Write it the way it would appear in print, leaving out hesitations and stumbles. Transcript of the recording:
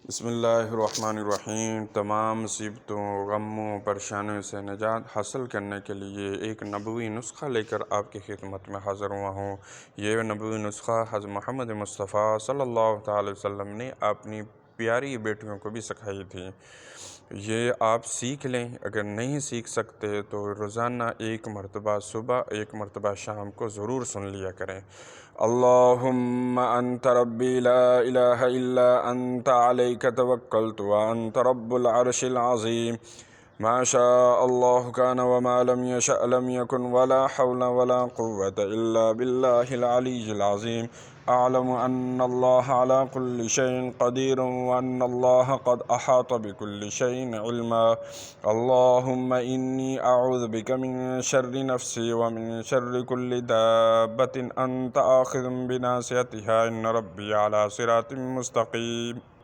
बिस्मिल्लाहिर्रहमानिर्रहीम। तमाम मुसीबतों, गमों, परेशानियों से निजात हासिल करने के लिए एक नबवी नुस्खा लेकर आपकी खिदमत में हाज़िर हुआ हूँ। ये नबवी नुस्खा हज़रत मोहम्मद मुस्तफ़ा सल्लल्लाहु अलैहि वसल्लम ने अपनी प्यारी बेटियों को भी सिखाई थी। ये आप सीख लें। अगर नहीं सीख सकते तो रोज़ाना एक मरतबा सुबह, एक मरतबा शाम को ज़रूर सुन लिया करें। अल्लाहुम्मा अंत रब्बी ला इलाहा इल्ला अंत अलैका तवक्कलतु व अंत रब्बुल अर्शिल अज़ीम। माशा अल्लाह कान व मा लम यशअ लम यकुन वला हौला वला कुव्वता इल्ला बिल्लाहिल अलिय्यिल अज़ीम। अअलमु अन्नल्लाह अला कुल्लि शैइन क़दीर व अन्नल्लाह क़द अहाता बिकुल्लि शैइन इल्मा। अल्लाहुम्मा इन्नी अऊज़ु बिका मिन शर्रि नफ्सी व मिन शर्रि कुल्लि दाब्बतिन अंत आखिज़ुम बिनासियतिहा इन्न रब्बी अला सिरातिम मुस्तक़ीम।